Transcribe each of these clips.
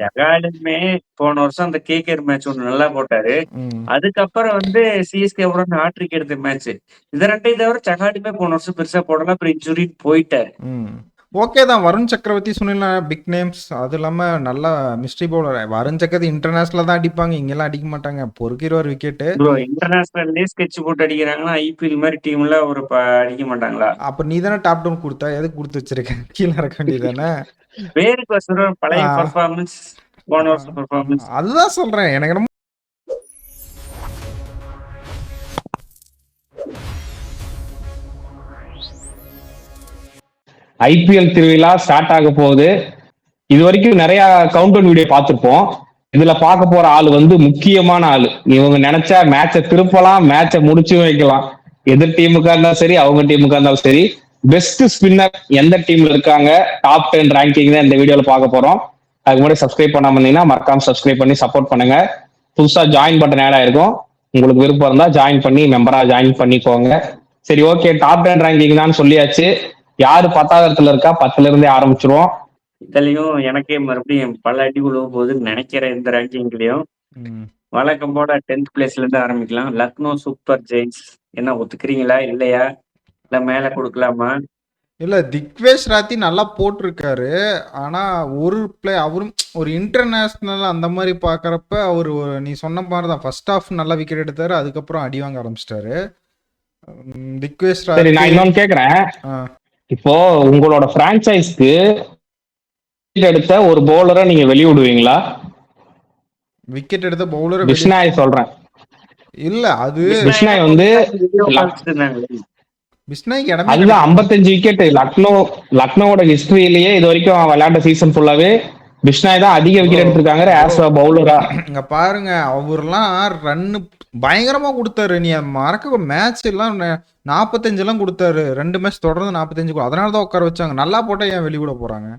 ஜகாலுமே போன வருஷம் அந்த கேகேஆர் மேட்ச் ஒண்ணு நல்லா போட்டாரு. அதுக்கப்புறம் வந்து சிஎஸ்கே உடன் ஹாட்ரிக் எடுத்த மேட்ச். இத 2யும் தவிர சகாலுமே போன வருஷம் பெருசா போடல. அப்புறம் இன்ஜுரின்னு போயிட்டாரு. ஓகே தான். வருண் சக்கரவர்த்தி சொன்னீங்க பிக் நேம்ஸ். அது இல்லாம நல்லா மிஸ்ட்ரி பவுலர். வருண் சக்கரவர்த்தி இன்டர்நேஷனல் தான் அடிப்பாங்க, இங்கெல்லாம் அடிக்க மாட்டாங்க. பொறுக்கிடுவார் விக்கெட்டு. ப்ரோ இன்டர்நேஷனல்லே ஸ்கெட்ச் போட்டு அடிக்கிறாங்கன்னா ஐபிஎல் மாதிரி டீம்ல ஒரு அடிக்க மாட்டாங்களா? அப்ப நீ தானே டாப் டவுன் கொடுத்தா, எதுக்கு கொடுத்து வச்சிருக்க? கீழே இறக்க வேண்டியதானே. பேருக்கு வசரம் பழைய பர்ஃபார்மன்ஸ், போன வருஷம் பர்ஃபார்மன்ஸ். அதுதான் சொல்றேன். எனக்கு ரொம்ப ஐபிஎல் திருவிழா ஸ்டார்ட் ஆக போகுது. இது வரைக்கும் நிறைய கவுண்டவுன் வீடியோ பார்த்திருப்போம். இதுல பார்க்க போற ஆள் வந்து முக்கியமான ஆளு. இவங்க நினைச்சா மேட்சை திருப்பலாம், மேட்சை முடிச்சு வைக்கலாம். எதிர் டீமுக்கா இருந்தாலும் சரி, அவங்க டீமுக்கா இருந்தாலும் சரி. பெஸ்ட் ஸ்பின்னர் எந்த டீம்ல இருக்காங்க, டாப் 10 ரேங்கிங் தான் இந்த வீடியோல பார்க்க போறோம். அதுக்கு முன்னாடி சப்ஸ்கிரைப் பண்ணாம இருந்தீங்கன்னா மறக்காம சப்ஸ்கிரைப் பண்ணி சப்போர்ட் பண்ணுங்க. புதுசா ஜாயின் பட்டன் ஆட் ஆயிருக்கும். உங்களுக்கு விருப்பம் இருந்தா ஜாயின் பண்ணி மெம்பரா ஜாயின் பண்ணிக்கோங்க. சரி, ஓகே. டாப் 10 ரேங்கிங் தான் சொல்லியாச்சு. யாரு 10வது இடத்துல இருக்கா, 10ல இருந்தே ஆரம்பிச்சிருவோம். இதுலயும் எனக்கே மறுபடியும் பல அடி உழுவ போகுதுன்னு நினைக்கிறேன். இந்த ரேங்கிங்லயும் வழக்கம் போல 10th பிளேஸ்ல இருந்து ஆரம்பிக்கலாம். Lucknow Super Giants. என்ன ஒத்துக்கிறீங்களா இல்லையா, இல்ல மேல கொடுக்கலாமா? இல்ல, திக்வேஷ் ராத்தி நல்லா போட்டிருக்காரு. ஆனா அவரும் ஒரு இன்டர்நேஷனல் அந்த மாதிரி பாக்குறப்ப அவரு நீ சொன்ன மாதிரிதான் ஃபர்ஸ்ட் ஹாஃப் நல்லா விக்கெட் எடுத்தாரு, அதுக்கப்புறம் அடி வாங்க ஆரம்பிச்சிட்டாரு. திக்வேஷ் ராத்தி. நான் இன்னொன்னு கேக்குறேன். இப்போ உங்களோட பிரான்சைஸ்க்கு எடுத்த ஒரு பவுலரை நீங்க வெளியிடுவீங்களா? விக்கெட் எடுத்த பவுலர் பிஷ்னாய் சொல்றேன். இல்ல, அது பிஷ்னாய் வந்து அதுதான் 55 விக்கெட். லக்னோவோட ஹிஸ்டரியிலேயே இது வரைக்கும் விளையாண்ட சீசன் ஃபுல்லாவே பிஷ்னாய் தான் அதிக விக்கெட் எடுத்திருக்காங்க ஆஸ் அ பவுலரா. இங்க பாருங்க, அவர்லாம் ரன்னு பயங்கரமா கொடுத்தாரு. நீ மறக்க மேட்ச் எல்லாம் 45 எல்லாம் கொடுத்தாரு. 2 மேட்ச் தொடர்ந்து 45. அதனாலதான் உட்கார வச்சாங்க. நல்லா போட்டா ஏன் வெளியிட போறாங்க?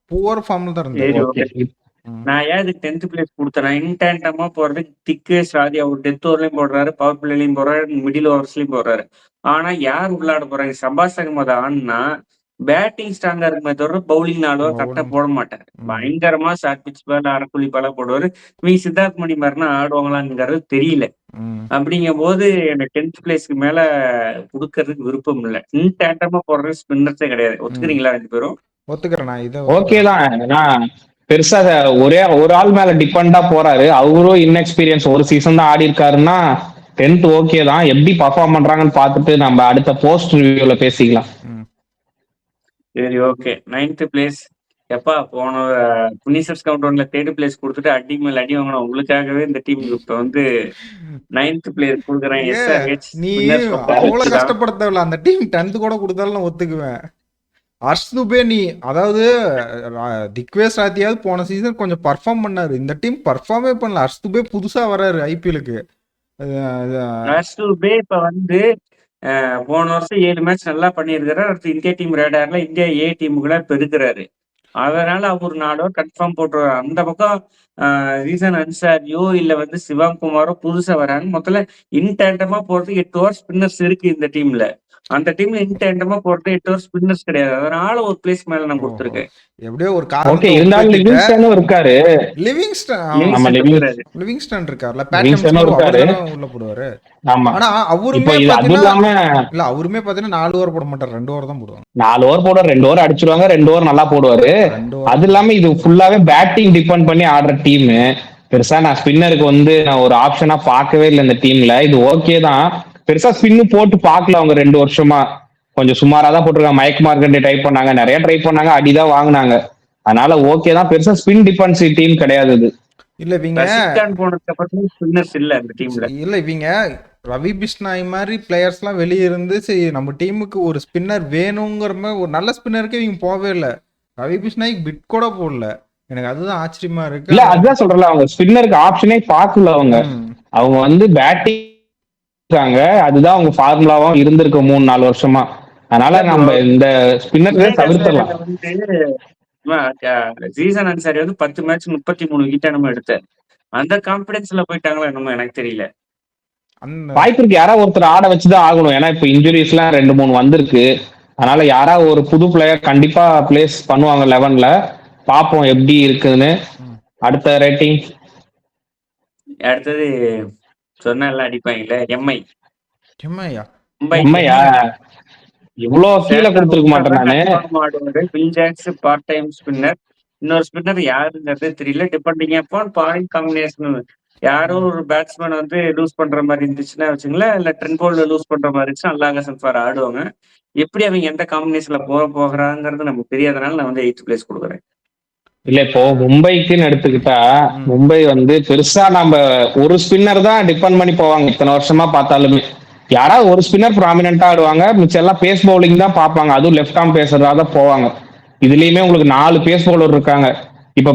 புவர் ஃபார்ம்ல தான் இருந்தாரு. நான் ஏன் இதுக்கு 10th பிளேஸ் கொடுத்தேன்? இன்டேண்டமா போறதுக்கு திக்வேஷ் ராதி அவர் டெத் ஓவர்லயும் போடுறாரு, பவர் பிளேலயும் போடுறாரு, மிடில் ஓவர்ஸ்லயும் போடுறாரு. ஆனா யார் உள்ளாட போறாங்க? சபாஸ் அகமது ஆனா பேட்டிங் ஸ்ட்ராங்கா இருக்குமே தவிர பவுலிங் ஆடுவார், கரெக்டா போட மாட்டாரு. பயங்கரமா ஷார்ட் பிச் பால், அரைக்குழி பாலா போடுவாரு. சித்தார்த் மணி மாதிரினா ஆடுவாங்களாங்கிறது தெரியல. அப்படிங்கும் போது எனக்கு 10th பிளேஸ்க்கு மேல கொடுக்கறதுக்கு விருப்பம் இல்லை. இன்டேண்டமா போடுறது ஸ்பின்னர்ஸே கிடையாது. ஒத்துக்கிறீங்களா 2 பேரும்? ஒத்துக்கிறேன். ஓகே தான். பெருசா ஒரு ஆள் மேல டிபெண்டா போறாரு. அவரும் இன்எக்ஸ்பீரியன்ஸ், ஒரு சீசன் தான் ஆடி இருக்காருன்னா 10th ஓகே தான். எப்படி பர்ஃபார்ம் பண்றாங்கன்னு பார்த்துட்டு நம்ம அடுத்த போஸ்ட் ரிவ்யூல பேசிக்கலாம். சரி, ஓகே. 9th place. எப்பா போன புனிசர்ஸ் கவுண்டவுன்ல 3rd பிளேஸ் கொடுத்துட்டு அடி மேல அடி வாங்கணும். உங்களுக்காகவே இந்த டீம் இப்ப வந்து 9th பிளேஸ் கொடுக்குறேன். நீ அவ்வளவு கஷ்டப்படுத்தவில்லை. அந்த டீம் 10th கூட கொடுத்தாலும் நான் ஒத்துக்குவேன். அர்ஷ்துபே நீ அதாவது திக்வேஷ் ராத்தியாவது போன சீசன் கொஞ்சம் பர்ஃபார்ம் பண்ணாரு. இந்த டீம் பர்ஃபார்மே பண்ணல. அர்ஷ்துபே புதுசா வராரு ஐபிஎலுக்கு. அர்ஷ்துபே இப்ப வந்து போன வருஷம் 7 மேட்ச் நல்லா பண்ணியிருக்கிறாரு. அடுத்து இந்தியா டீம் ரேடார்ல இந்தியா ஏ டீமுக்குள்ள இப்ப இருக்கிறாரு. அதனால அவர் 4 ஓவர் கன்ஃபார்ம் போட்டுருவாரு. அந்த பக்கம் ரீசன் அன்சாரியோ இல்ல வந்து சிவம் குமாரோ புதுசா வராங்க. மொத்தத்துல இன்டேண்டமா போறதுக்கு 8 ஓவர் ஸ்பின்னர்ஸ் இருக்கு இந்த டீம்ல. அந்த டீம்ல இன்டேண்டமா போறது 8 ஓவர் ஸ்பின்னர்ஸ் கிடையாது. அதனால ஒரு பிளேஸ் மேல நான் கொடுத்துருக்கேன். எப்படியோ ஒரு இருந்தாலும் இருக்காரு. லிவிங்ஸ்டன் இருக்காருல, உள்ள போடுவாரு. ஆனா அவருமே பாத்தீங்கன்னா 4 ஓவர் போட மாட்டாரு, 2 ஓவர் தான் போடுவாங்க. 4 ஓவர் போடுவாரு, 2 ஓவர் அடிச்சிருவாங்க, 2 ஓவர் நல்லா போடுவாரு. அது இல்லாம இது ஃபுல்லாவே பேட்டிங் டிபெண்ட் பண்ணி ஆடுற டீம். பெருசா நான் ஸ்பின்னருக்கு வந்து நான் ஒரு ஆப்ஷனா பார்க்கவே இல்லை இந்த டீம்ல. இது ஓகே தான். பெருசா ஸ்பின்னு போட்டு பார்க்கல அவங்க 2 வருஷமா. கொஞ்சம் சுமாரா தான் போட்டிருக்காங்க. மயக் மார்க்கெட் ட்ரை பண்ணாங்க, நிறைய ட்ரை பண்ணாங்க, அடிதான் வாங்கினாங்க. அதனால ஓகே தான். பெருசா ஸ்பின் டிபென்சி டீம் கிடையாது இது. இல்ல இவங்க ரவி பிஷ்னாய் மாதிரி பிளேயர்ஸ் எல்லாம் வெளியே இருந்து சரி நம்ம டீமுக்கு ஒரு ஸ்பின்னர் வேணுங்கிற மாதிரி ஒரு நல்ல ஸ்பின்னருக்கு இவங்க போகவே இல்லை. ரவி பிஷ்னாய்க்கு பிட் கூட போடல. எனக்கு அதுதான் ஆச்சரியமா இருக்கு. இல்ல அதுதான் சொல்றல, அவங்க ஸ்பின்னருக்கு ஆப்ஷனே பார்க்கல. அவங்க வந்து பேட்டிங் அதுதான் அவங்க ஃபார்முலாவும் இருந்திருக்கு 3-4 வருஷமா. அதனால நம்ம இந்த ஸ்பின்னர் தவிர்த்தலாம். சீசன் அன்சாரி வந்து 10 மேட்ச் 33 விக்கெட் நம்ம எடுத்தார். அந்த கான்பிடன்ஸ்ல போயிட்டாங்களா என்னமோ எனக்கு தெரியல. வாய்ப்பு இருக்கு, யாராவது ஒருத்தர் ஆட வச்சுதான் ஆகணும். ஏன்னா இப்ப இன்ஜுரிஸ் எல்லாம் 2-3 வந்திருக்கு. அதனால யாராவது ஒரு புது பிளேயர் கண்டிப்பா பிளேஸ் பண்ணுவாங்க 11ல. பாப்போம் எப்படி இருக்குன்னு. ம். அடுத்த ரேட்டிங் அடுத்தது சொன்னா எல்லாம் அடிப்பாங்கல்ல, எம்ஐ எம்ஐயா? மும்பை எம்ஐயா இந்தியன்ஸ். இவ்வளவு கீழே சேட்டர் கொடுத்துருக்க ஒருத்தர் மாட்டேன் தான் நானு. கன்ஃபார்ம் ஆடுவாரு. Will Jacks part time spinner. இன்னொரு ஸ்பின்னர் யாருங்கிறது தெரியல. Depending upon point combination. யாரோ ம். ஒரு பேட்ஸ்மேன் வந்து லூஸ் பண்ற மாதிரி இருந்துச்சுன்னா வச்சுங்களேன், இல்ல ட்ரெண்ட் போல்ட் லூஸ் பண்ற மாதிரி இருந்துச்சுன்னா அல்லாஹ் சல்ஃபார் ஆடுவாங்க. எப்படி அவங்க எந்த காம்பினேஷன்ல போகிறாங்கிறது நமக்கு தெரியாதனால நான் வந்து 8th பிளேஸ் கொடுக்குறேன். இல்ல இப்போ மும்பைக்குன்னு எடுத்துக்கிட்டா, ம். மும்பை வந்து பெருசா நம்ம ஒரு ஸ்பின்னர் தான் டிபெண்ட் பண்ணி போவாங்க இத்தனை வருஷமா பார்த்தாலுமே. யாராவது ஒரு ஸ்பின்னர் ப்ராமினென்ட்டா ஆடுவாங்க, மிச்சம் எல்லாம் பேஸ் பவுலிங் தான் பார்ப்பாங்க. அதுவும் லெஃப்ட் ஆர்ம் பேசறதா தான் போவாங்க. இதுலயுமே உங்களுக்கு 4 பேஸ் பவுலர் இருக்காங்க. இப்ப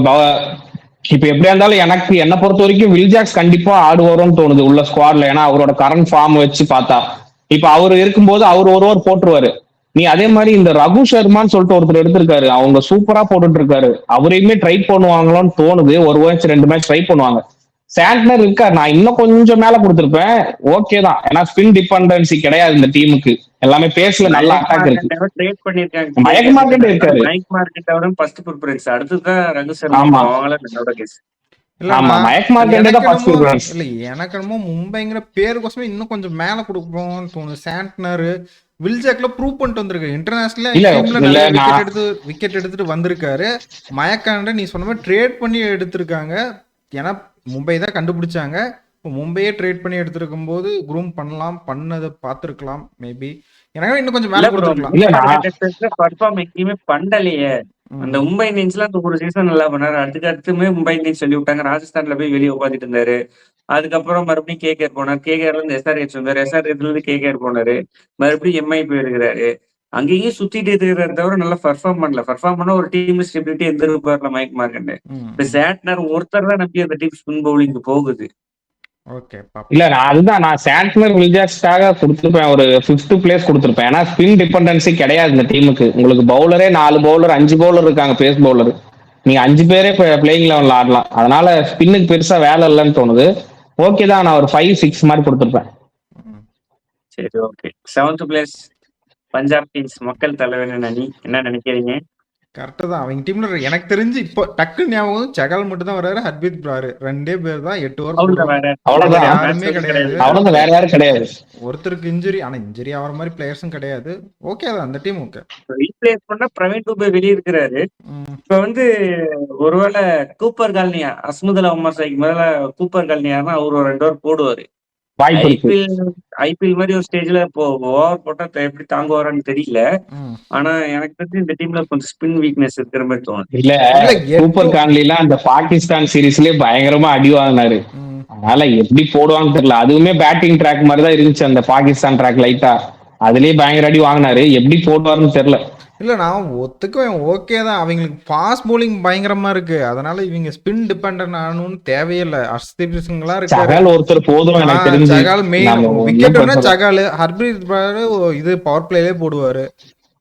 இப்ப எப்படியா இருந்தாலும் எனக்கு என்ன பொறுத்த வரைக்கும் வில்ஜாக்ஸ் கண்டிப்பா ஆடுவாரோன்னு தோணுது உள்ள ஸ்குவாட்ல. ஏன்னா அவரோட கரண்ட் ஃபார்ம் வச்சு பார்த்தா இப்ப அவர் இருக்கும்போது அவர் ஒரு ஓவர் போட்டுருவாரு. நீ அதே மாதிரி இந்த ரகு சர்மான்னு சொல்லிட்டு ஒருத்தர் எடுத்திருக்காரு, அவங்க சூப்பரா போட்டுட்டு இருக்காரு. அவரையுமே ட்ரை பண்ணுவாங்களோன்னு தோணுது. ஒரு மேட்ச் 2 மேட்ச் ட்ரை பண்ணுவாங்க. சாண்ட்னர் இருக்காரு, நான் இன்னும் கொஞ்சம் மேல கொடுத்திருப்பேன். ஓகே தான், ஏன்னா ஸ்பின் டிபெண்டன்சி கிடையாது இந்த டீமுக்கு. எல்லாமே பேஸ்ல நல்ல மயக் அட்டாக் இருக்கு. மார்க்கெட்டை ட்ரேட் பண்ணிருக்காங்க. மயக் மார்க்கெட் இருக்காரு. மயக் மார்க்கெட்டோட ஃபர்ஸ்ட் ப்ரிஃபரன்ஸ். அடுத்துதான் ரகு சர்மா ஆமா போவாங்களா என்னோட கேஸ். இல்ல ஆமா நான் மயக் மார்க்கெட் எனக்கு தான் ஃபர்ஸ்ட் என்னமோ ப்ரிஃபரன்ஸ். இல்ல எனக்கு என்னமோ மும்பைங்கிற பேருக்கோசமே இன்னும் கொஞ்சம் மேல கொடுப்போம்னு தோணுது. சாண்ட்னர் வில்ஜாக்ல ப்ரூவ் பண்ணிட்டு வந்திருக்காரு. இன்டர்நேஷனல் இல்ல டீம்ல இல்ல நிறைய நான் விக்கெட் எடுத்துட்டு வந்திருக்காரு. மயக்காண்ட நீ சொன்ன மாதிரி ட்ரேட் பண்ணி எடுத்திருக்காங்க. ஏன்னா மும்பை தான் கண்டுபிடிச்சாங்க. இப்போ மும்பையே ட்ரேட் பண்ணி எடுத்திருக்கும் போது க்ரூம் பண்ணலாம், பண்ணதை பார்த்துருக்கலாம் மேபி. எனக்கு இன்னும் கொஞ்சம் மேல இல்ல ப்ரோ, கொடுத்துருக்கலாம். இல்ல நான் மார்க்கெட்டை பர்ஃபார்ம் எங்கேயுமே பண்ணலையே. அந்த ம். மும்பை இந்தியன்ஸ்ல அந்த ஒரு சீசன் நல்லா பண்ணாரு. அடுத்துமே மும்பை இந்தியன்ஸ் சொல்லி விட்டாங்க. ராஜஸ்தான்ல போய் வெளியே உட்காந்துட்டு இருந்தாரு. அதுக்கப்புறம் மறுபடியும் கேகேஆர் போனார். கேகேஆர்ல இருந்து எஸ்ஆர்ஹெச் வந்தாரு. எஸ்ஆர்ஹெச்ல இருந்து கேகேஆர் போனாரு. மறுபடியும் எம்ஐ போயிருக்கிறாரு. அங்கேயும் சுத்திட்டு இருக்கிறாரு தவிர நல்லா பர்ஃபார்ம் பண்ணல. பர்ஃபார்ம் பண்ண ஒரு டீம் ஸ்டெபிலிட்டி எந்திருப்பார்ல மயக் மார்க்கெட். ம். இப்ப ம். சேட்னர் ஒருத்தர் தான் நம்பி அந்த டீம் ஸ்பின் பவுலிங் போகுது. ஓகே இல்ல பாப்போம். நான் அதுதான் நான் சாண்ட்னர் வில்ஜாக்ஸ்க்காக கொடுத்துருப்பேன், ஒரு 5th பிளேஸ் கொடுத்துருப்பேன். ஏன்னா ஸ்பின் டிபெண்டன்சி கிடையாது இந்த டீமுக்கு. உங்களுக்கு பவுலரே 4 பவுலர் 5 பவுலர் இருக்காங்க, பேஸ் பவுலர். நீங்க 5 பேரே பிளேயிங் லெவல்ல ஆடலாம். அதனால ஸ்பின்னுக்கு பெருசா வேலை இல்லைன்னு தோணுது. ஓகே தான், நான் ஒரு 5-6 மாதிரி கொடுத்துருப்பேன். ம். சரி, okay. 7th place Punjab Kings, மக்கள் தலைவன் அணி. என்ன நினைக்கிறீங்க? கரெக்டு தான். அவங்க டீம்ல எனக்கு தெரிஞ்சு இப்போ டக்குன்னு ஞாபகம் சகல் மட்டும் தான் வராரு. ஹர்பீத் பிராரு 2 பேர் தான் 8 ஓவர் அவ்வளவுதான், போடுவாங்க. வேற அவ்வளவுதான் யாருமே கிடையாது. அவ்வளவுதான், வேற யாரும் கிடையாது. ஒருத்தருக்கு இன்ஜுரி, ஆனா இன்ஜுரி ஆகிற மாதிரி பிளேயர்ஸும் கிடையாது. ஓகே தான் அந்த டீம். ஓகே. ரீப்ளேஸ் பண்ணா பிரவீன் டூபே வெளியே இருக்கிறாரு. இப்ப வந்து ஒருவேளை கூப்பர் காலனியா அஸ்முதலா உமர் சாய்க்கு முதல்ல கூப்பர் காலனியாருன்னா அவர் ஒரு 2 ஓவர் போடுவாரு. வாய்ப்பு இருக்கு. ஐபிஎல் மாதிரி ஒரு ஸ்டேஜ்ல ஓவர் போட்டா எப்படி தாங்குவாரான்னு தெரியல. ம். ஆனா எனக்கு தெரிஞ்சு இந்த டீம்ல கொஞ்சம் ஸ்பின் வீக்னஸ் இருக்கிற மாதிரி தோணுது. இல்ல இல்ல சூப்பர் கான்லிலாம் அந்த பாகிஸ்தான் சீரீஸ்லயே பயங்கரமா அடி வாங்கினாரு. ம். அதனால எப்படி போடுவாங்கன்னு தெரியல. அதுவுமே பேட்டிங் ட்ராக் மாதிரி தான் இருந்துச்சு அந்த பாகிஸ்தான் ட்ராக் லைட்டா. அதுலயே பயங்கர அடி வாங்கினாரு. எப்படி போடுவாருன்னு தெரியல. இல்ல நான் ஒத்துக்குவேன். ஓகே தான். அவங்களுக்கு ஃபாஸ்ட் பவுலிங் பயங்கரமா இருக்கு. அதனால இவங்க ஸ்பின் டிபெண்டன்ட் ஆகணும்னு தேவையில்லை. ஹர்ஷ்தீப் சிங்லாம் இருக்காரு. சகால் ஒருத்தர் போதும் எனக்கு தெரிஞ்சு. சகால் மெயின் நம்ம விக்கெட் ஒண்ணும் பிரச்சனை சகால். ஹர்பீத் பிராரு இது பவர் பிளேலே போடுவாரு.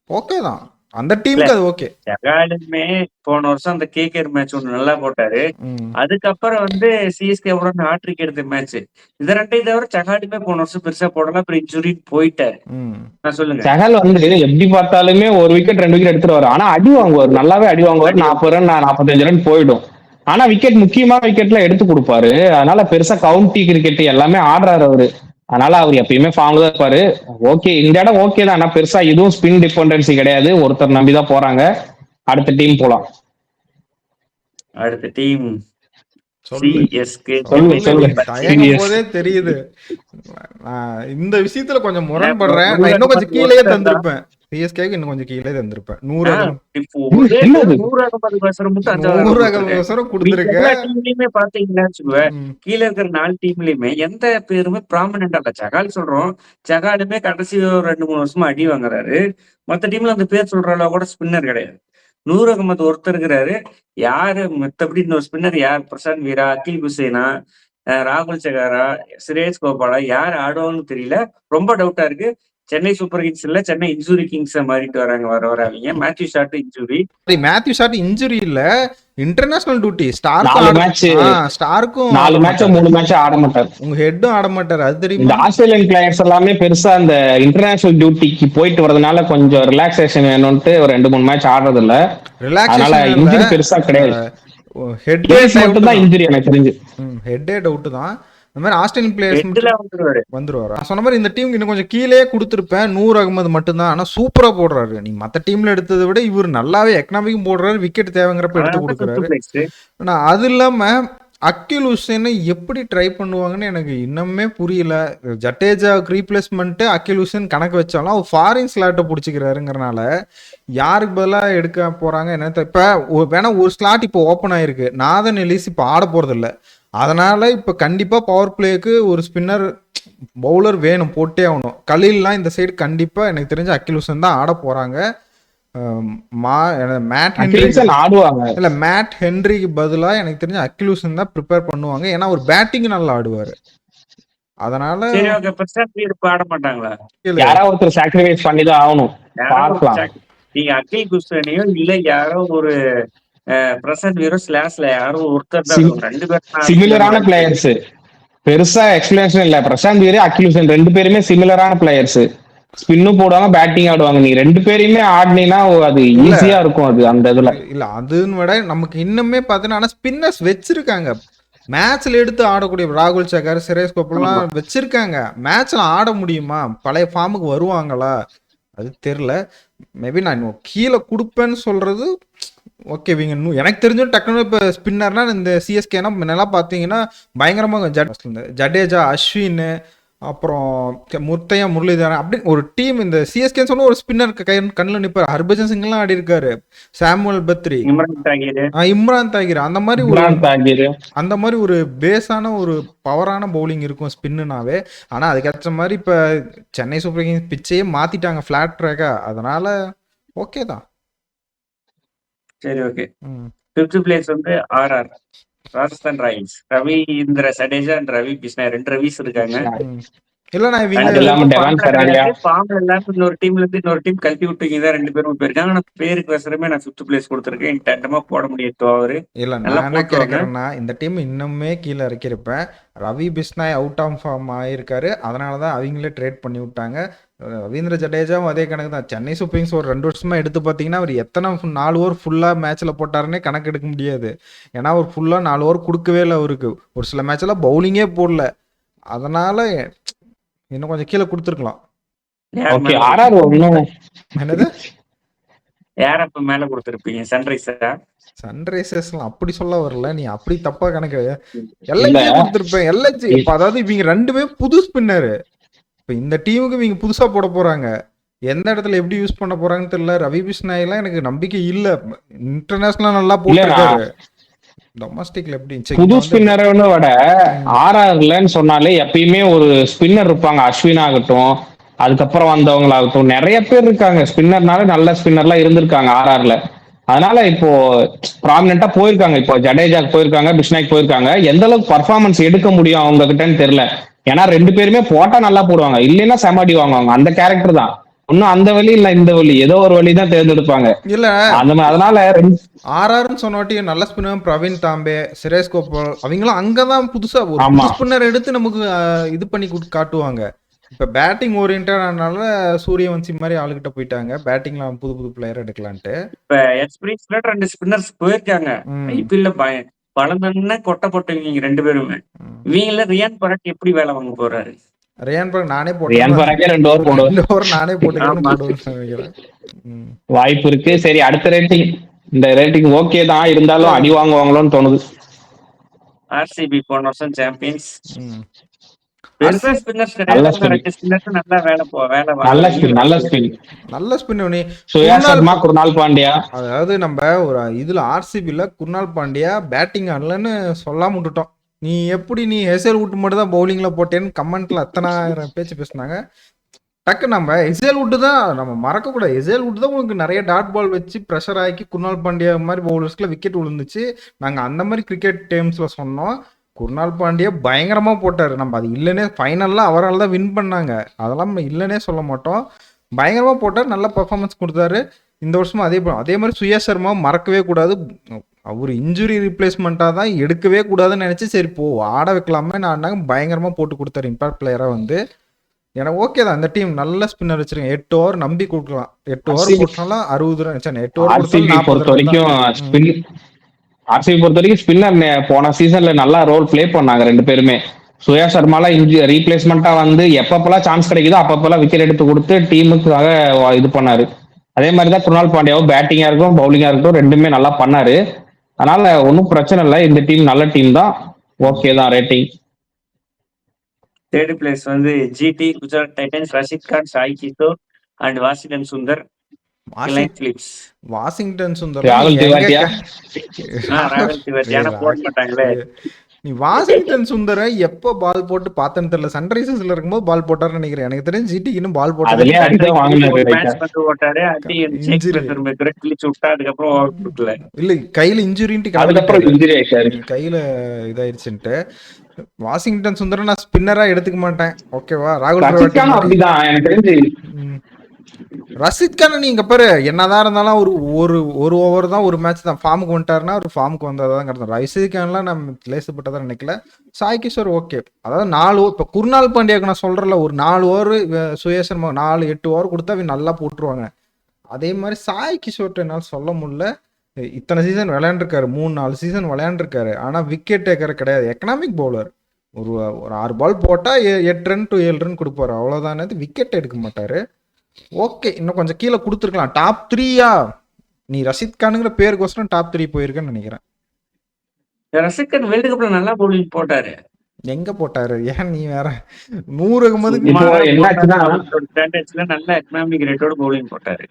ஓகே தான் அந்த டீமுக்கு அது ஓகே. ஜகாலுமே போன வருஷம் அந்த கேகேஆர் மேட்ச் ஒண்ணு நல்லா போட்டாரு. ம். அதுக்கப்புறம் வந்து சிஎஸ்கே ஹாட்ரிக் எடுத்த மேட்ச். இத 2 தவிர சகாலுமே போன வருஷம் பெருசா போடல. அப்புறம் இன்ஜுரி போயிட்டாரு. ம். நான் சொல்லுங்க. சகல் வந்து எப்படி பார்த்தாலுமே ஒரு விக்கெட் 2 விக்கெட் எடுத்துருவாரு. ஆனா அடி வாங்குவார், நல்லாவே அடி வாங்குவார். 40 ரன் 45 ரன் போயிடும். ஆனா விக்கெட் முக்கியமான விக்கெட்ல எடுத்து கொடுப்பாரு. அதனால பெருசா கவுண்டி கிரிக்கெட் எல்லாமே ஆடுறாரு அவரு. அதனால அவர் எப்பயுமே ஃபார்ம்ல தான் இருப்பாரு. ஓகே, இந்த இடம் ஓகே தான். ஆனா பெருசா இதுவும் ஸ்பின் டிபெண்டன்சி கிடையாது. ஒருத்தர் நம்பிதான் போறாங்க. அடுத்த டீம் போலாம். அடுத்த டீம் சொல்லு. சிஎஸ்கே. சொல்லு. தயங்கும் போதே தெரியுது. நான் இந்த விஷயத்துல கொஞ்சம் முரண்படுறேன். நான் இன்னும் கொஞ்சம் கீழே தந்திருப்பேன். சிஎஸ்கேக்கு இன்னும் கொஞ்சம் கீழே தந்திருப்பேன். 100 என்னது? 100 அகவசரம் கொடுத்துருக்கேன். டீம்லயுமே பாத்தீங்கன்னா வச்சுக்கோங்க, கீழே இருக்கிற 4 டீம்லயுமே எந்த பேருமே ப்ராமினெண்டா இல்ல. ஜகால் சொல்றோம். ஜகாலுமே கடைசி ஒரு 2-3 வருஷமா அடி வாங்குறாரு. மத்த டீம்ல அந்த பேர் சொல்ற அளவு கூட ஸ்பின்னர் கிடையாது. நூர் அகமது ஒருத்தர் இருக்கிறாரு. யாரு மத்தபடி இன்னொரு ஸ்பின்னர் யார்? பிரசாந்த் வீரா, அகில் குசேனா, ராகுல் சகாரா, சுரேஷ் கோபாலா யார் ஆடுவாங்கன்னு தெரியல. ரொம்ப டவுட்டா இருக்கு. சென்னை சூப்பர் கிங்ஸ் இல்ல, சென்னை இன்ஜுரி கிங்ஸ் மாறிட்டு வராங்க வர வர. அவங்க Matthew Short injury. Matthew Short injury இல்ல, இன்டர்நேஷனல் டியூட்டி. 4 மேட்ச் ஸ்டாருக்கும் 4 மேட்ச் 3 மேட்ச் ஆட மாட்டார். உங்க ஹெட்டும் ஆட மாட்டாரு, அது இந்த தெரியுமா? ஆஸ்திரேலியன் பிளேயர்ஸ் எல்லாமே பெருசா இந்த இன்டர்நேஷனல் டியூட்டிக்கு போயிட்டு வரதுனால கொஞ்சம் ரிலாக்ஸேஷன் வேணும்ட்டு ஒரு 2-3 மேட்ச் ஆடுறது இல்ல. அதனால இன்ஜுரி பெருசா கிடையாது. ஹெட் மட்டும் தான் இன்ஜுரி எனக்கு தெரிஞ்சு. ஹெட்டே டவுட் தான். இந்த மாதிரி ஆஸ்திரேலியன் பிளேயர்ஸ் வந்துருவாரு. சொன்ன மாதிரி இந்த டீமுக்கு இன்னும் கொஞ்சம் கீழே கொடுத்துருப்பேன். நூர் அகமது மட்டும்தான், ஆனா சூப்பரா போடுறாரு. நீ மத்த டீம்ல எடுத்ததை விட இவர் நல்லாவே எக்கனாமிக்கும் போடுறாரு, விக்கெட் தேவைங்கிறப்ப எடுத்து கொடுக்குறாரு. ஆனா அது இல்லாம அகில் ஹுசேனை எப்படி ட்ரை பண்ணுவாங்கன்னு எனக்கு இன்னுமே புரியல. ஜடேஜா ரீப்ளேஸ்மெண்ட் அகில் ஹுசேன் கணக்கு வச்சாலும் அவர் ஃபாரின் ஸ்லாட்டை பிடிச்சிக்கிறாருங்கிறனால யாருக்கு பதிலாக எடுக்க போறாங்க என்ன. இப்ப வேணா ஒரு ஸ்லாட் இப்போ ஓப்பன் ஆயிருக்கு, நாதன் எலிஸ் இப்போ ஆட போறது இல்லை. அதனால இப்ப கண்டிப்பா பவர் பிளேக்கு ஒரு ஸ்பின்னர் பவுலர் வேணும், போட்டே ஆகணும். கலீல்லாம் இந்த சைடு கண்டிப்பா எனக்கு தெரிஞ்ச அகில் ஹுசேன் தான் ஆட போறாங்க. மேட் ஹென்ரிக்கு பதிலா எனக்கு தெரிஞ்ச அகில் ஹுசேன் தான் ப்ரிப்பேர் பண்ணுவாங்க. ஏன்னா ஒரு பேட்டிங் நல்லா ஆடுவாரு. அதனால ஆட மாட்டாங்களா, யாராவது ஒருத்தர் சாக்ரிஃபைஸ் பண்ணி தான் ஆகணும். நீங்க அகில் ஹுசேனையோ இல்ல யாரோ ஒரு பிரசாந்த் வீரோ ஸ்லாஷ்ல யாரோ ஒருத்தர் தான், 2 பேரும் சிமிலரான பிளேயர்ஸ். பெருசா எக்ஸ்பிளேஷன் இல்ல. பிரசாந்த் வீரே அகில் ஹுசேன் 2 பேருமே சிமிலரான பிளேயர்ஸ். ஸ்பின்னும் போடுவாங்க, பேட்டிங் ஆடுவாங்க. நீ 2 பேரையுமே ஆடினா அது ஈஸியா இருக்கும். அது அந்த இதுல இல்ல, அதுன்னு விட நமக்கு இன்னுமே பாத்தீங்கன்னா ஸ்பின்னர்ஸ் வச்சிருக்காங்க. மேட்ச்ல எடுத்து ஆடக்கூடிய ராகுல் சகர், சுரேஷ் கோப்பெல்லாம் வச்சிருக்காங்க. மேட்ச்ல ஆட முடியுமா, பழைய ஃபார்முக்கு வருவாங்களா அது தெரியல. மேபி நான் கீழே கொடுப்பேன்னு சொல்றது ஓகே. எனக்கு தெரிஞ்ச டக்குனு இப்போ ஸ்பின்னர்னா இந்த சிஎஸ்கேனா முன்னெல்லாம் பார்த்தீங்கன்னா பயங்கரமாக ஜடேஜா, அஸ்வின், அப்புறம் முத்தையா, முரளிதரன், அப்படி ஒரு டீம். இந்த சிஎஸ்கேன்னு சொன்ன ஒரு ஸ்பின்னர் கண்ணில் நிற்பார். ஹர்பஜன் சிங்லாம் ஆடி இருக்காரு, சாமுவல் பத்ரி, இம்ரான் தாகிர். அந்த மாதிரி ஒரு பேஸான ஒரு பவரான பவுலிங் இருக்கும் ஸ்பின்னுனாவே. ஆனால் அதுக்கேற்ற மாதிரி இப்போ சென்னை சூப்பர் கிங்ஸ் பிச்சையே மாத்திட்டாங்க ஃபிளாட் ட்ராக்கா. அதனால ஓகே தான். சரி, ஓகே. 5th பிளேஸ் வந்து RR Rajasthan Royals. Ravindra Jadeja and Ravi Bishnoi, 2 Ravis இருக்காங்க. இன்னொரு டீம்ல இருந்து இன்னொரு டீம் கல்வி விட்டுங்க தான் 2 பேரும் போயிருக்காங்க. ஆனா பேருக்கு வசரமே நான் 5th பிளேஸ் கொடுத்துருக்கேன். டேட்டமா போட முடியாது அவரு. இல்ல நான் என்ன கேட்கறேன்னா, இந்த டீம் இன்னுமே கீழே இறக்கிருப்பேன். Ravi Bishnoi out of form ஆயிருக்காரு, அதனாலதான் அவங்களே ட்ரேட் பண்ணி விட்டாங்க. ரவீந்திர ஜடேஜாவும் அதே கணக்கு தான். சென்னை சூப்பர் கிங்ஸ் ஒரு 2 வருஷமா எடுத்து பார்த்தீங்கன்னா அவர் எத்தனை 4 ஓவர் ஃபுல்லா மேட்ச்ல போட்டாருன்னே கணக்கு எடுக்க முடியாது. ஏன்னா அவர் ஃபுல்லா 4 ஓவர் கொடுக்கவே இல்லை அவருக்கு. ஒரு சில மேட்ச்ல பவுலிங்கே போடல. அதனால இன்னும் கொஞ்சம் கீழே கொடுத்துருக்கலாம். என்னது யாரப்ப மேல கொடுத்துருப்பீங்க? சன்ரைசர்ஸ்லாம் அப்படி சொல்ல வரல, நீ அப்படி தப்பா கணக்கு. எல்ஐஜி கொடுத்துருப்பேன். எல்ஐஜி அதாவது இவங்க 2 பேரும் புது ஸ்பின்னரு. இப்போ இந்த டீமுக்கு இவங்க புதுசா போட போறாங்க. எந்த இடத்துல எப்படி யூஸ் பண்ண போறாங்கன்னு தெரியல. ரவி பிஷ்னாயெல்லாம் எனக்கு நம்பிக்கை இல்ல. இன்டர்நேஷனல் நல்லா போட்டிருக்காரு, டொமஸ்டிக்ல எப்படி புது ஸ்பின்னர்னு விட ஆர்ஆர்லன்னு சொன்னாலே எப்பயுமே ஒரு ஸ்பின்னர் இருப்பாங்க. அஸ்வின் ஆகட்டும், அதுக்கப்புறம் வந்தவங்களாகட்டும், நிறைய பேர் இருக்காங்க ஸ்பின்னர்னால. நல்ல ஸ்பின்னர்லாம் இருந்திருக்காங்க ஆர்ஆர்ல. அதனால இப்போ ப்ராமினெண்டா போயிருக்காங்க. இப்போ ஜடேஜாக்கு போயிருக்காங்க, பிஷ்னாய்க்கு போயிருக்காங்க. எந்த அளவுக்கு பர்ஃபார்மன்ஸ் எடுக்க முடியும் அவங்க கிட்டன்னு தெரியல. ஏன்னா 2 பேருமே போட்டா நல்லா போடுவாங்க, இல்லைன்னா செமாடி வாங்குவாங்க. அந்த கேரக்டர் தான். ஒன்னும் அந்த வழி இல்ல இந்த வழி, ஏதோ ஒரு வழி தான் தேர்ந்தெடுப்பாங்க. இல்ல அதனால ஆர்ஆர்னு சொன்னாட்டி நல்ல ஸ்பின்னர் பிரவீன் தாம்பே, சுரேஷ் கோபால் அவங்களும் அங்கதான் புதுசா ஒரு ஸ்பின்னர் எடுத்து நமக்கு இது பண்ணி காட்டுவாங்க. இப்ப பேட்டிங் ஓரியன்டானால சூரியவன்சி மாதிரி ஆளுகிட்ட போயிட்டாங்க. பேட்டிங்ல புது பிளேயர் எடுக்கலான்ட்டு. இப்ப எக்ஸ்பீரியன்ஸ்ல 2 ஸ்பின்னர்ஸ் போயிருக்காங்க. ஐபிஎல்ல பலந்தன்ன கொட்டை போட்டவங்க 2 பேருமே. இவங்கள ரியான் பராக் எப்படி வேலை வாங்க போறாரு? ரியான் பராக் நானே போட்டேன், 2 ஓவர் நானே போட்டுக்கிறேன். வாய்ப்பு இருக்கு. சரி, அடுத்த ரேட்டிங். இந்த ரேட்டிங் ஓகே தான், இருந்தாலும் அடி வாங்குவாங்களோன்னு தோணுது. ஆர்சிபி போன வருஷம் சாம்பியன்ஸ். அதாவது நம்ம ஒரு இதுல ஆர்சிபில குர்னால் பாண்டியா பேட்டிங் ஆடலன்னு சொல்லாம விட்டுட்டோம். நீ ஹெசல் வுட் மட்டும் தான் பவுலிங்ல போட்டேன்னு கமெண்ட்ல அத்தனை பேச்சு பேசினாங்க. டக்கு நம்ம எஸ்ஏல் வுட் தான் நம்ம மறக்க கூடாது. எஸ்ஏல் வுட் தான் உங்களுக்கு நிறைய டாட் பால் வச்சு ப்ரெஷர் ஆக்கி குர்னால் பாண்டியா மாதிரி பவுலர்ஸ்க்குள்ள விக்கெட் விழுந்துச்சு. நாங்க அந்த மாதிரி கிரிக்கெட் டேம்ஸ்ல சொன்னோம். குர்னால் பாண்டியா பயங்கரமா போட்டாரு. நம்ம அது இல்லைன்னே ஃபைனல்ல அவரால் தான் வின் பண்ணாங்க. அதெல்லாம் நம்ம இல்லைன்னே சொல்ல மாட்டோம். பயங்கரமா போட்டார், நல்ல பெர்ஃபார்மன்ஸ் கொடுத்தாரு. இந்த வருஷமும் அதே மாதிரி சுயா சர்மா மறக்கவே கூடாது. அவர் இன்ஜுரி ரீப்ளேஸ்மெண்ட்டாக தான் எடுக்கவே கூடாதுன்னு நினச்சி சரி போ ஆட வைக்கலாமே நான் பயங்கரமாக போட்டு கொடுத்தாரு இம்பாக்ட் பிளேயராக வந்து. எனக்கு ஓகே தான், இந்த டீம் நல்ல ஸ்பின்னர் வச்சிருக்கேன். 8 ஓவர் நம்பி கொடுக்கலாம். 8 ஓவர் போட்டாலும் 60 ரன், 8 ஓவர் ஆர்சிபி பொறுத்த வரைக்கும் ஸ்பின்னர் போன சீசன்ல நல்லா ரோல் பிளே பண்ணாங்க ரெண்டு பேருமே. சுயா சர்மாலாம் ரீப்ளேஸ்மெண்டா வந்து எப்பப்பெல்லாம் சான்ஸ் கிடைக்குதோ அப்பப்பெல்லாம் விக்கெட் எடுத்து கொடுத்து டீமுக்காக இது பண்ணாரு. அதே மாதிரி தான் குருணால் பாண்டியாவும் பேட்டிங்கா இருக்கும் பவுலிங்கா இருக்கட்டும் ரெண்டுமே நல்லா பண்ணாரு. அதனால ஒன்றும் பிரச்சனை இல்லை, இந்த டீம் நல்ல டீம் தான், ஓகே தான் ரேட்டிங். தேர்ட் பிளேஸ் வந்து GT Gujarat Titans, Rashid Khan, Sai Kishore and Washington Sundar, Phillips. Washington Sundar ராகுல் திவாட்டியா போட மாட்டாங்களே. நீ வாஷிங்டன் சுந்தர எப்போ பால் போட்டு பார்த்தேன்னு தெரியல. சன்ரைசர்ஸ்ல இருக்கும்போது பால் போட்டாருன்னு நினைக்கிறேன். எனக்கு தெரிஞ்சு ஜிடிக்கு இன்னும் பால் போட்டாரு. இல்ல கையில இன்ஜுரின்ட்டு கையில இதாயிருச்சுன்ட்டு. வாஷிங்டன் சுந்தர நான் ஸ்பின்னரா எடுத்துக்க மாட்டேன், ஓகேவா. ராகுல் ரஷித் கான் நீங்க பாரு என்னதான் இருந்தாலும் ஒரு ஓவர் தான், ஒரு மேட்ச் தான். ஃபார்முக்கு வந்துட்டாருன்னா ஒரு ஃபார்முக்கு வந்ததான் கிடையாது. ரஷித் கான்லாம் நம்ம லேசப்பட்டதான் நினைக்கல. சாய் கிஷோர் ஓகே, அதாவது 4 ஓவர். இப்போ குர்னால் பாண்டியாக்கு நான் சொல்றேன்ல, ஒரு 4 ஓவர் சுயேசர்மா 4-8 ஓவர் கொடுத்தா அவங்க நல்லா போட்டுருவாங்க. அதே மாதிரி சாய் கிஷோர்ட்ட என்னால் சொல்ல முடியல. இத்தனை சீசன் விளையாண்டுருக்காரு, 3-4 சீசன் விளையாண்டுருக்காரு. ஆனால் விக்கெட் டேக்கர் கிடையாது, எக்கனாமிக் பவுலர். ஒரு 6 பால் போட்டால் 8 ரன் to 7 ரன் கொடுப்பாரு, அவ்வளோதானே. விக்கெட் எடுக்க மாட்டாரு. ஓகே, இன்னும் கொஞ்சம் கீழே கொடுத்துருக்கலாம். டாப் 3யா நீ ரஷித் கானுங்கிற பேருக்கோசரம் டாப் 3 போயிருக்கேன்னு நினைக்கிறேன். ரஷித் கான் வேர்ல்டு கப்ல நல்லா பவுலிங் போட்டாரு. எங்க போட்டாரு? ஏன் நீ வேற 100 நல்ல எக்கனாமிக் ரேட்டோட பவுலிங் போட்டாரு.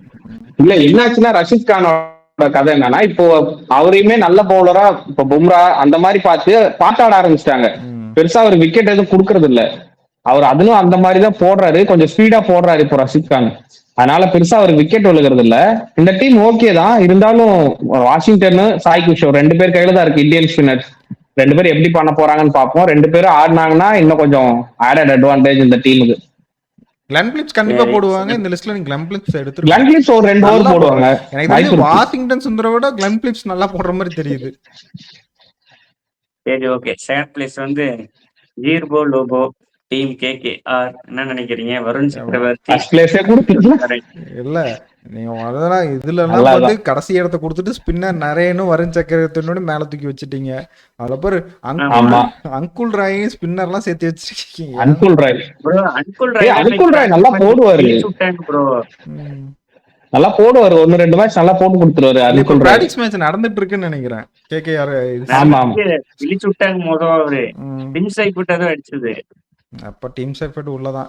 இல்ல என்னாச்சுன்னா ரஷித் கானோட கதை என்னன்னா, இப்போ அவரையுமே நல்ல பவுலரா இப்போ பும்ரா அந்த மாதிரி பாட்டாட ஆரம்பிச்சிட்டாங்க. பெருசா அவர் விக்கெட் எதுவும் கொடுக்கறது இல்ல. அவர் அதுவும் அந்த மாதிரி தான் போடுறாரு, கொஞ்சம் ஸ்பீடா போடுறாரு இப்போ ரஷித் கான். அதனால பெருசா அவர் விக்கெட் விழுகிறது இல்ல. இந்த டீம் ஓகே தான், இருந்தாலும் வாஷிங்டன் சாய் கிஷோர் 2 பேர் கையில தான் இருக்கு. இந்தியன் ஸ்பின்னர்ஸ் 2 பேரும் எப்படி பண்ண போறாங்கன்னு பார்ப்போம். 2 பேரும் ஆடினாங்கன்னா இன்னும் கொஞ்சம் ஆடட் அட்வான்டேஜ் இந்த டீமுக்கு. கிளென் பிலிப்ஸ் கண்டிப்பா போடுவாங்க இந்த லிஸ்ட்ல. நீங்க கிளென் பிலிப்ஸ் எடுத்து கிளென் பிலிப்ஸ் ஒரு 2 ஓவர் போடுவாங்க. எனக்கு வாஷிங்டன் சுந்தரோட கிளென் பிலிப்ஸ் நல்லா போடுற மாதிரி தெரியுது. சரி ஓகே. செகண்ட் பிளேஸ் வந்து ஜீர்போ லோபோ டீம் கேகேஆர். என்ன நினைக்கிறீங்க? வருண் சக்கரவர்த்தி இல்ல நீங்க அதெல்லாம் இதுல எல்லாம் வந்து கடைசி இடத்த கொடுத்துட்டு ஸ்பின்னர் நிறையனும் வருண் சக்கரவர்த்தியோட மேல தூக்கி வச்சுட்டீங்க. அதுல பாரு அங்குல் ராய் ஸ்பின்னர் எல்லாம் சேர்த்து வச்சிருக்கீங்க. அங்குல் ராய் நல்லா போடுவாரு, நல்லா போடுவாரு. 1-2 மேட்ச் நல்லா போட்டு கொடுத்துருவாரு. பிராக்டிஸ் மேட்ச் நடந்துட்டு இருக்குன்னு நினைக்கிறேன் கேகேஆர். விழிச்சு விட்டாங்க மொதல் அவரு டீம் சைக்கிட்டதும் அடிச்சது. அப்ப டீம் சைஃபைட் உள்ளதான்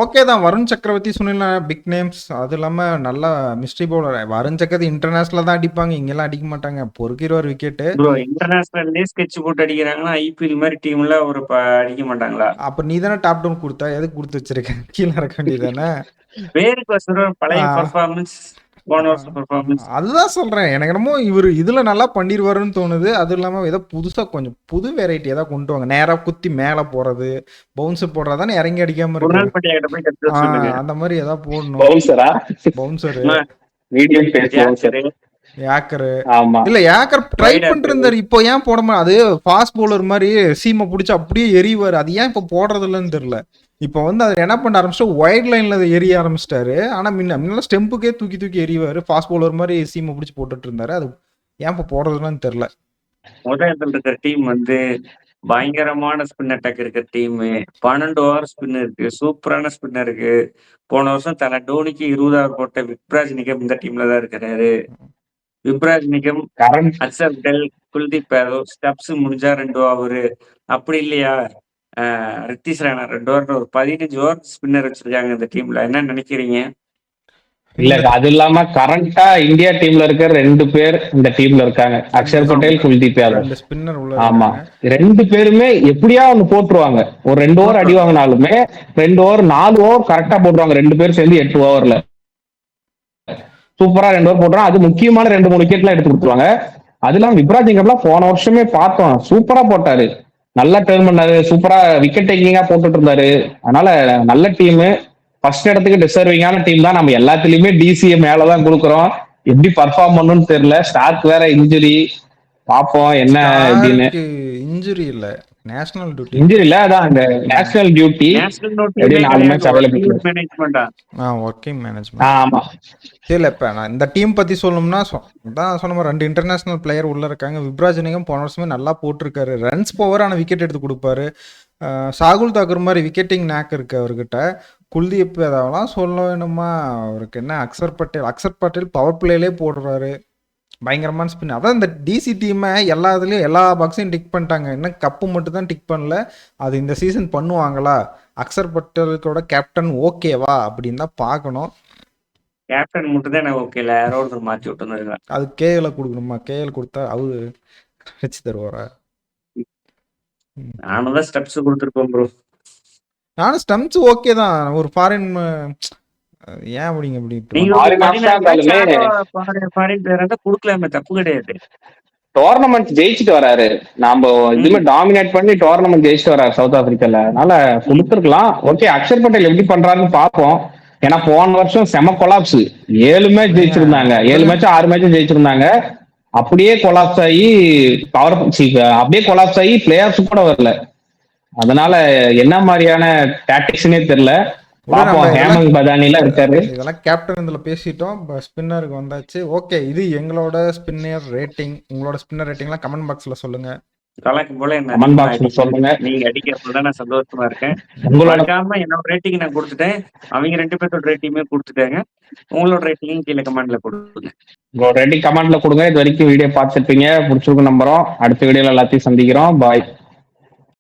ஓகே தான். வருண் சக்கரவர்த்தி சொன்னா பிக் நேம்ஸ். அது இல்லாம நல்ல மிஸ்ட்ரி பவுலர். வருண் சக்கரவர்த்தி இன்டர்நேஷனல் தான் அடிப்பாங்க, இங்கெல்லாம் அடிக்க மாட்டாங்க. பொறுக்கிடுவார் விக்கெட். இன்டர்நேஷனல் ஸ்கெட்ச் போட்டு அடிக்கிறாங்கன்னா ஐபிஎல் மாதிரி டீம்ல ஒரு அடிக்க மாட்டாங்களா? அப்ப நீ தானே டாப் டவுன் கொடுத்தா, எதுக்கு கொடுத்து வச்சிருக்க? கீழே இறக்க வேண்டியதானே. பேருக்கு பழைய பர்ஃபார்மன்ஸ், அதுதான் சொல்றேன். எனக்கு என்னமோ இவரு இதுல நல்லா பண்ணிடுவாருன்னு தோணுது. அது இல்லாம ஏதோ புதுசா கொஞ்சம் புது வெரைட்டி ஏதாவது கொண்டு வாங்க. நேரா குத்தி மேல போறது, பவுன்ஸ் போடுறதானே, இறங்கி அடிக்காம இருக்கு. அந்த மாதிரி ஏதாவது போடணும். பவுன்சரு யாக்கரு இல்ல யாக்கர் ட்ரை பண்ணிருந்தாரு. இப்போ ஏன் போட மாட்டேன்? அது ஃபாஸ்ட் பவுலர் மாதிரி சீமை பிடிச்சி அப்படியே எரிவாரு. அது ஏன் இப்ப போடுறது இல்லைன்னு தெரியல. இப்போ வந்து அதை என்ன பண்ண ஆரம்பிச்சிட்டு ஒயிட் லைன்ல எரிய ஆரம்பிச்சிட்டாரு. ஆனா முன்னால ஸ்டெம்புக்கே தூக்கி தூக்கி எறிவாரு. ஃபாஸ்ட் பவுலர் மாதிரி சீமை பிடிச்சி போட்டுட்டு இருந்தாரு. அது ஏன் இப்போ போடுறதுன்னு தெரியல. முதல் இருக்கிற டீம் வந்து பயங்கரமான ஸ்பின் அட்டாக் இருக்கிற டீம். 12 ஓவர் ஸ்பின் இருக்கு, சூப்பரான ஸ்பின்னர் இருக்கு. போன வருஷம் தலை டோனிக்கு 20 ஓவர் போட்ட விப்ராஜ் நிகம் இந்த டீம்ல தான் இருக்கிறாரு. விப்ராஜ் நிகம், அக்சர் டெல், குல்தீப் யாதவ், ஸ்டப்ஸ் முடிஞ்சா 2 ஓவர். அப்படி இல்லையா ரித்திஷ் ராணா 2 ஓவர், ஒரு 15 ஓவர் ஸ்பின்னர் வச்சிருக்காங்க இந்த டீம்ல. என்ன நினைக்கிறீங்க? இல்ல அது இல்லாம கரண்டா இந்தியா டீம்ல இருக்க 2 பேர் இந்த டீம்ல இருக்காங்க, அக்ஷர் பட்டேல், குல்தீப் யாதவ். ஆமா, 2 பேருமே எப்படியா ஒண்ணு போட்டுருவாங்க. ஒரு 2 ஓவர் அடி வாங்கினாலுமே 2 ஓவர் 4 ஓவர் கரெக்டா போட்டுருவாங்க. 2 பேரும் சேர்ந்து 8 ஓவர்ல சூப்பரா 2 ஓவர் போட்டுருவாங்க. அது முக்கியமான 2-3 விக்கெட் எல்லாம் எடுத்து கொடுத்துருவாங்க. அது இல்லாம விப்ராஜ் நிகம்லாம் போன வருஷமே பார்த்தோம், சூப்பரா போட்டாரு. நல்லா டேர்ன் பண்ணாரு, சூப்பரா விக்கெட் டேக்கிங்கா போட்டுட்டு இருந்தாரு. அதனால நல்ல டீம், ஃபர்ஸ்ட் இடத்துக்கு டிசர்விங்கான டீம் தான். நம்ம எல்லாத்துலயுமே டிசியை மேலதான் கொடுக்குறோம். எப்படி பர்ஃபார்ம் பண்ணணும்னு தெரியல. ஸ்டார்க் வேற இன்ஜுரி, பாப்போம் என்ன அப்படின்னு. ஸ்டார்க்கு இன்ஜுரி இல்ல, நேஷனல் டியூட்டி. இன்ஜுரி இல்ல, அதான் இந்த நேஷனல் டியூட்டி நேஷனல் எப்படி நோட்டியுமே 4 மேட்ச் கிடையாது, அவைலபிள். மேனேஜ்மெண்டா. Working management. ஆமா, இல்ல இப்ப நான் இந்த டீம் பத்தி சொல்லணும்னா தான் சொன்ன மாதிரி 2 இன்டர்நேஷனல் பிளேயர் உள்ள இருக்காங்க. விப்ராஜனிகம் போன வருஷமே நல்லா போட்டிருக்காரு, ரன்ஸ் போவர், ஆனால் விக்கெட் எடுத்து கொடுப்பாரு. சாகுல் தாக்கூர் மாதிரி விக்கெட்டிங் நேக் இருக்கு அவர்கிட்ட. குல்தீப் யாதவ்லாம் சொல்ல வேணுமா, அவருக்கு என்ன அக்சர் பட்டேல் பவர் பிளேலே போடுறாரு, பயங்கரமான ஸ்பின். அதான் இந்த டிசி டீமை எல்லா இதுலேயும் எல்லா பாக்ஸையும் டிக் பண்ணிட்டாங்க, இன்னும் கப்பு மட்டும் தான் டிக் பண்ணல. அது இந்த சீசன் பண்ணுவாங்களா, அக்சர் பட்டேலுக்கோட கேப்டன் ஓகேவா அப்படின்னு தான் பார்க்கணும். கேப்டன் மட்டும் தான் எனக்கு ஓகே இல்ல, யாரோ ஒருத்தர் மாத்தி விட்டுருந்தாங்க. அது கேஎல் கொடுக்கணுமா, கேஎல் கொடுத்தா அவரு வச்சு தருவாரா? நானும் தான் ஸ்டெப்ஸ் கொடுத்துருப்போம் ப்ரோ. நானும் ஸ்டம்ப்ஸ் ஓகே தான், ஒரு ஃபாரின் ஏன் அப்படிங்க இப்படி நீங்க ஆறு match தான் இருந்தாலுமே ஃபாரின் பிளேயர் தான் கொடுக்கலாமே, தப்பு கிடையாது. டோர்னமெண்ட் ஜெயிச்சுட்டு வராரு. நாம இதுமே டாமினேட் பண்ணி டோர்னமெண்ட் ஜெயிச்சுட்டு வராரு சவுத் ஆப்பிரிக்கால. அதனால கொடுத்துருக்கலாம். ஓகே, அக்ஷர் பட்டேல் எப்படி பண்றாருன்னு பார்ப்போம். ஏன்னா போன வருஷம் செம கொலாப்ஸ், 7 மேட்ச் ஜெயிச்சிருந்தாங்க, 7 மேட்ச் 6 மேட்ச் ஜெயிச்சிருந்தாங்க. அப்படியே கொலாப்ஸ் ஆகி அப்படியே கொலாப்ஸ் ஆகி பிளேயர்ஸ் கூட வரல. அதனால என்ன மாதிரியான டாக்டிக்ஸ்னே தெரியல. பாப்போம். ஹேமந்த் பதானில இருக்காரு. இதெல்லாம் கேப்டன் இதுல பேசிட்டோம், ஸ்பின்னருக்கு வந்தாச்சு. ஓகே, இது எங்களோட ஸ்பின்னர் ரேட்டிங். உங்களோட ஸ்பின்னர் ரேட்டிங்லாம் கமெண்ட் பாக்ஸ்ல சொல்லுங்க. கலக்கு போல என்ன கமெண்ட் பாக்ஸ்ல சொல்லுங்க. நீங்க அடிக்கிறப்பதான் நான் சந்தோஷமா இருக்கேன். உங்களோட மறக்காம என்னோட ரேட்டிங் நான் கொடுத்துட்டேன், அவங்க 2 பேர்த்தோட ரேட்டிங்குமே கொடுத்துட்டாங்க. உங்களோட ரேட்டிங் கீழே கமெண்ட்ல கொடுத்துருங்க. உங்களோட ரேட்டிங் கமெண்ட்ல கொடுங்க. இது வரைக்கும் வீடியோ பார்த்துருப்பீங்க, பிடிச்சிருக்கும் நம்புறோம். அடுத்த வீடியோல எல்லாத்தையும் சந்திக்கிறோம். பாய்.